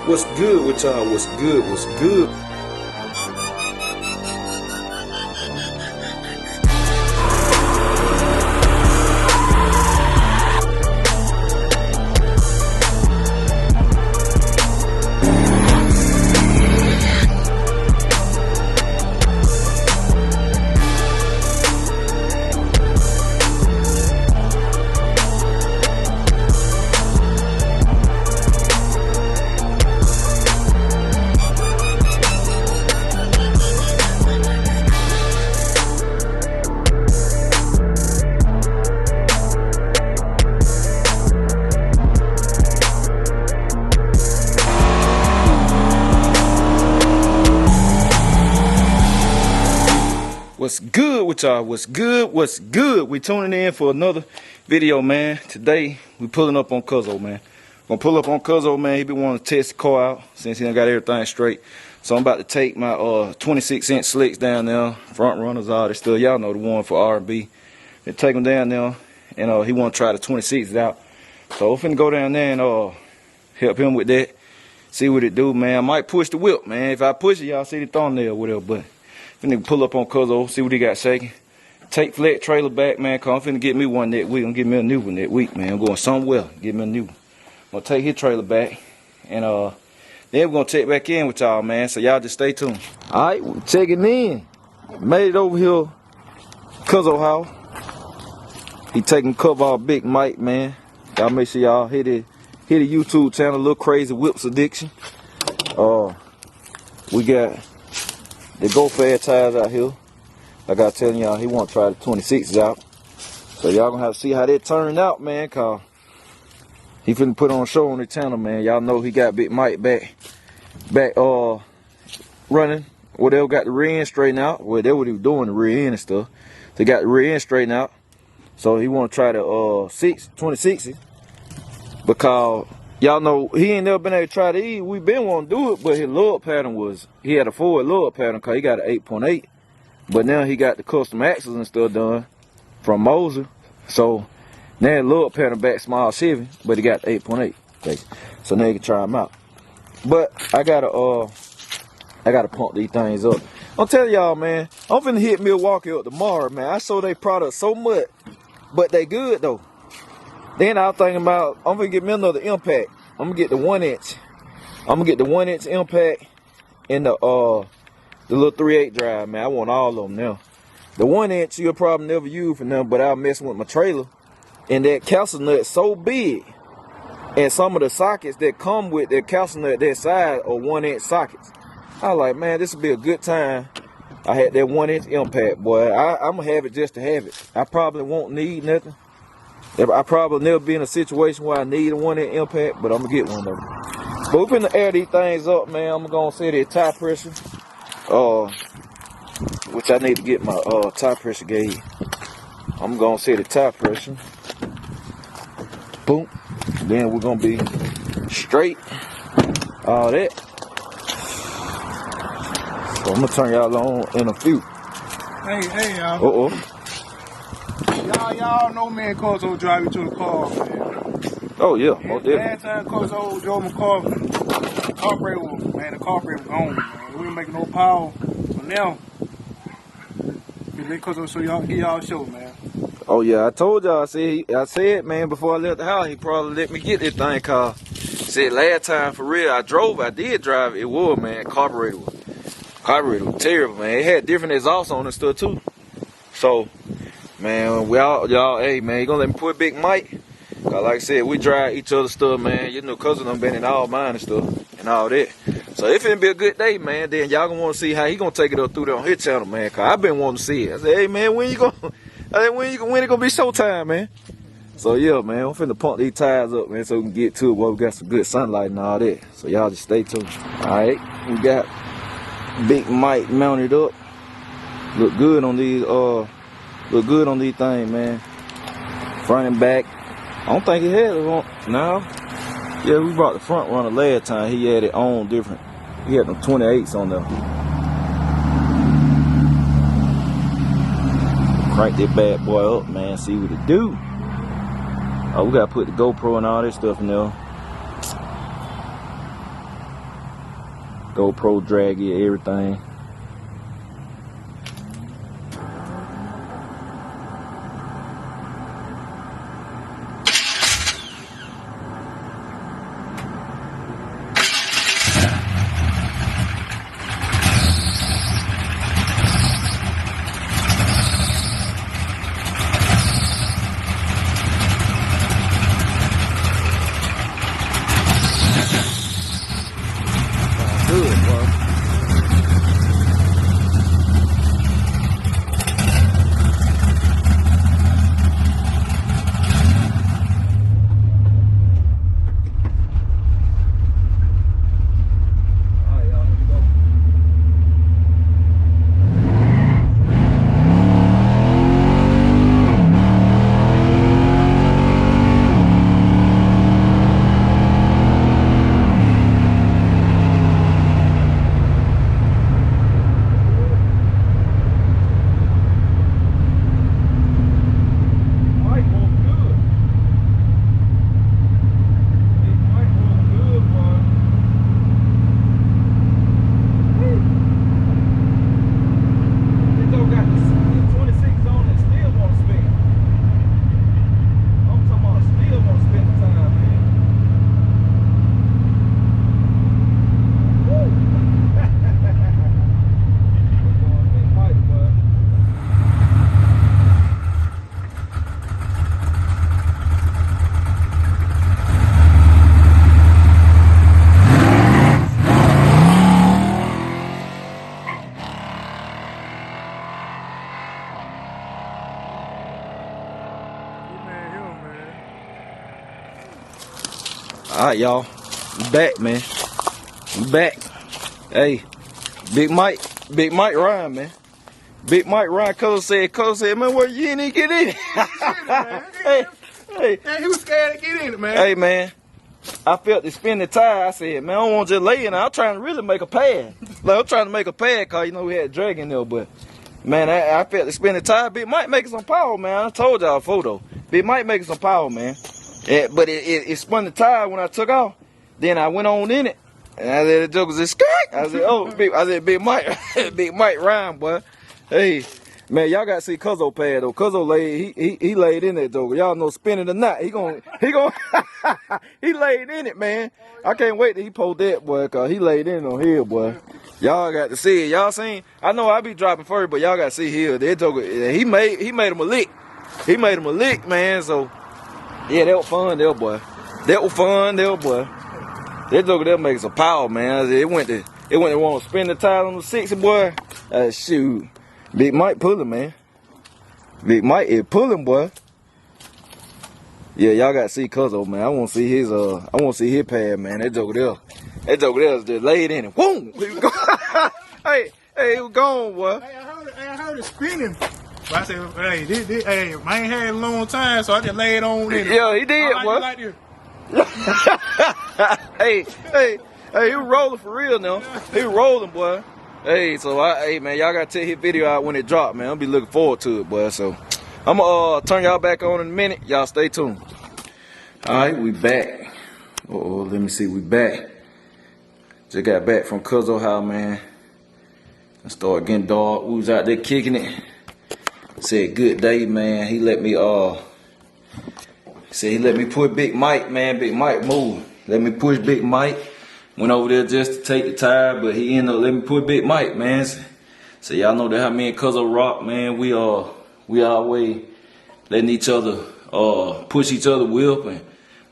What's good with y'all? What's good? What's good? What's good with y'all? What's good? What's good? We tuning in for another video, man. Today we pulling up on Cuzo, man. Gonna pull up on Cuzo, man. He been wanting to test the car out since he done got everything straight. So I'm about to take my 26-inch slicks down there, front runners, all that stuff. Y'all know the one for R&B. And take them down there, and he want to try the 26s out. So we're finna go down there and help him with that. See what it do, man. I might push the whip, man. If I push it, y'all see the thumbnail or whatever, but finna pull up on Cuzo, see what he got shaking. Take flat trailer back, man, cause I'm finna get me one that week. I'm gonna get me a new one that week, man. I'm going somewhere, get me a new one. I'm gonna take his trailer back, and then we're gonna check back in with y'all, man. So y'all just stay tuned. Alright, we're checking in. Made it over here, Cuzo house. He taking cover off Big Mike, man. Y'all make sure y'all hit the YouTube channel, Little Crazy Whips Addiction. We got the GOPRO tires out here. Like I telling y'all, he want to try the 26s out. So y'all gonna have to see how that turned out, man, cause he finna put on a show on the channel, man. Y'all know he got Big Mike back running. Whatever, got the rear end straightened out. Well, that's what he was doing, the rear end and stuff. They got the rear end straightened out. So he want to try the 26s because y'all know he ain't never been able to try the E. We been wanting to do it, but his load pattern was, he had a forward load pattern because he got an 8.8. But now he got the custom axles and stuff done from Moser. So now the load pattern back small Chevy, but he got the 8.8. So now you can try them out. But I gotta pump these things up. I'm telling y'all, man, I'm finna hit Milwaukee up tomorrow, man. I saw their product so much, but they good though. Then I was thinking about, I'm gonna get me another impact. I'm gonna get the 1-inch. I'm gonna get the 1-inch impact and the little 3/8 drive, man. I want all of them now. The 1-inch you'll probably never use for nothing, but I'll mess with my trailer. And that calcium nut so big, and some of the sockets that come with that calcium nut that size are 1-inch sockets. I was like, man, this will be a good time. I had that 1-inch impact, boy. I'm gonna have it just to have it. I probably won't need nothing. I probably never be in a situation where I need a 1-inch impact, but I'm gonna get one of them. But we're finna air these things up, man. I'm gonna set the tire pressure, which I need to get my tire pressure gauge. I'm gonna set the tire pressure. Boom. Then we're gonna be straight. All that. So I'm gonna turn y'all on in a few. Hey, y'all. Uh-oh. Y'all know, man, Cuzo drive you to the car, man. Oh, yeah. Oh, Last time Cuzo drove my car, the carburetor was gone, man. We ain't making no power. But now, let Cuzo show y'all, get y'all show, man. Oh, yeah, I told y'all, I said, man, before I left the house, he probably let me get this thing, cause said last time, for real, I did drive it. It was, man, carburetor was terrible, man. It had different exhausts on and stuff, too. So, man, y'all, hey, man, you gonna let me put Big Mike? Cause like I said, we drive each other's stuff, man. You know, Cuzo done been in all mine and stuff and all that. So if it be a good day, man, then y'all gonna want to see how he gonna take it up through there on his channel, man. Cause I've been wanting to see it. I said, hey, man, when it gonna be showtime, man? So yeah, man, I'm finna pump these tires up, man, so we can get to it where we got some good sunlight and all that. So y'all just stay tuned. All right, we got Big Mike mounted up. Look good on these things, man. Front and back. I don't think he had it on now. Yeah, we brought the front runner last time. He had it on different. He had them 28s on there. Crank that bad boy up, man. See what it do. Oh, we gotta put the GoPro and all that stuff in there. GoPro drag it, everything. Good, bro. Alright, y'all. We back, man. We back. Hey, Big Mike Ryan, man. Big Mike Ryan, Cuzo said, man, where you ain't even get in it? Hey, Man, he was scared to get in it, man. hey, man. I felt the spin the tire. I said, man, I don't want to just lay in there. I'm trying to really make a pad. Like, I'm trying to make a pad because, you know, we had drag in there. But, man, I felt the spin the tire. Big Mike making some power, man. I told y'all before, though. Big Mike making some power, man. Yeah, but it spun the tire when I took off. Then I went on in it. And I said, the joke was a skirt. I said, oh, Big Mike. Big Mike Ryan, boy. Hey. Man, y'all gotta see Cuzo pad though. Cuzo laid, he laid in that though. Y'all know spinning or not, he gon' he laid in it, man. I can't wait till he post that, boy, cause he laid in on here, boy. Y'all got to see it. Y'all seen? I know I be dropping first, but y'all got to see here. That joke, he made him a lick. He made him a lick, man. So yeah, that was fun, there, boy. That was fun, there, boy. That joke there makes some power, man. It went to want to spin the tire on the 60, boy. Shoot. Big Mike pulling, man. Big Mike is pulling, boy. Yeah, y'all gotta see Cuzo, man. I want to see his pad, man. That joke there is just laid in it. Boom! He was gone. hey, he was gone, boy. Hey, I heard it spinning. But I said, hey, hey, I ain't had it a long time, so I just laid on in it. Yeah, he did, boy. Like this. hey, he was rolling for real now. He was rolling, boy. Hey, so hey man, y'all gotta check his video out when it drop, man. I'll be looking forward to it, boy. So I'm gonna turn y'all back on in a minute. Y'all stay tuned. Alright, we back. Let me see, we back. Just got back from Cuzo house, man. It started getting dark. We was out there kicking it. Said good day, man. He let me push Big Mike, man. Big Mike move. Let me push Big Mike. Went over there just to take the tire, but he ended up letting me put Big Mike, man. So y'all know that how me and Cuzo rock, man. We always letting each other push each other whip and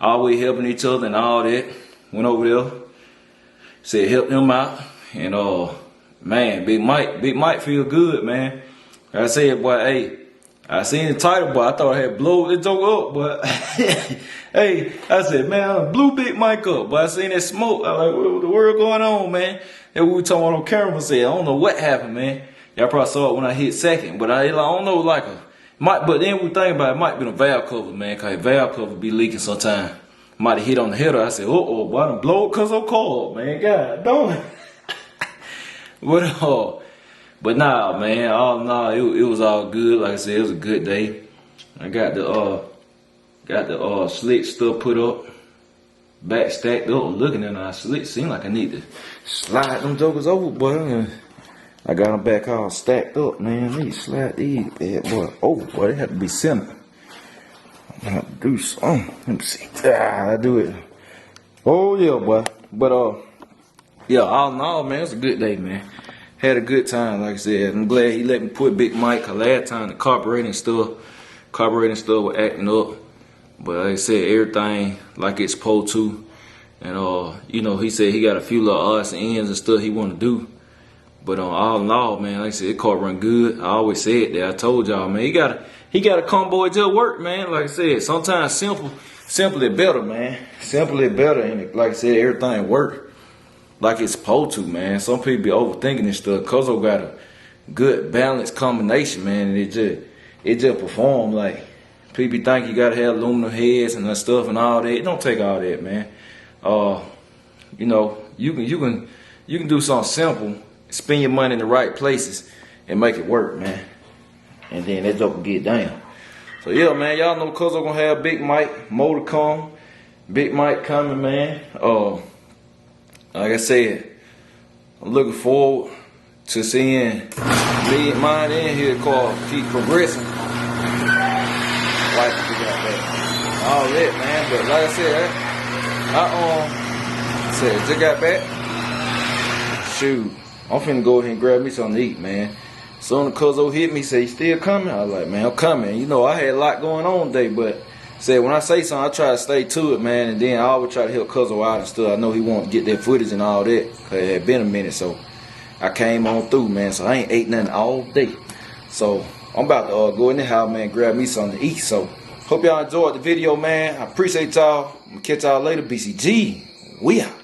always helping each other and all that. Went over there, said help him out, and man, Big Mike feel good, man. Like I said, boy, hey, I seen the title, boy. I thought I had blown the joke up, but hey, I said, man, I blew Big Mike up, but I seen that smoke. I was like, what the world going on, man? And we were talking on camera, said, I don't know what happened, man. Y'all probably saw it when I hit second, but I don't know, like but then we think about it, might be a valve cover, man, cause valve cover be leaking sometime. Might have hit on the header. I said, boy, I done blow it cause I'm cold, man. God, don't. But nah, man, it was all good. Like I said, it was a good day. I got the slick stuff put up. back stacked up, looking at I seem like I need to slide them jokers over, boy. I got them back all stacked up, man. I need to slide these bad boy. Oh, boy, they have to be centered. I have to do something. Let me see. I do it. Oh yeah, boy. But yeah, all in all, man, it was a good day, man. Had a good time, like I said. I'm glad he let me put Big Mike. Cause last time the carbureting stuff was acting up. But like I said, everything like it's supposed to. And you know, he said he got a few little odds and ends and stuff he want to do. But all in all, man, like I said, the car run good. I always said that. I told y'all, man, he gotta come boy just work, man. Like I said, sometimes simply better, man. Simply better, and like I said, everything work like it's supposed to, man. Some people be overthinking this stuff. Cuzo got a good balanced combination, man, and it just perform like people think you gotta have aluminum heads and that stuff and all that. It don't take all that, man. You know, you can do something simple, spend your money in the right places, and make it work, man. And then that joke will get down. So yeah, man, y'all know Cuzo gonna have Big Mike, Jmalcom, Big Mike coming, man. Like I said, I'm looking forward to seeing me and mine in here car keep progressing. Like we got that. All that, man. But like I said, just got back. Shoot, I'm finna go ahead and grab me something to eat, man. Soon as Cuzo hit me, say, "You still coming?" I was like, "Man, I'm coming." You know, I had a lot going on today, but said when I say something, I try to stay to it, man. And then I always try to help Cuzo out and stuff. I know he want to get that footage and all that, cause it had been a minute, so I came on through, man. So I ain't ate nothing all day. So I'm about to go in the house, man, grab me something to eat. So hope y'all enjoyed the video, man. I appreciate y'all. I'm gonna catch y'all later. BCG, we out.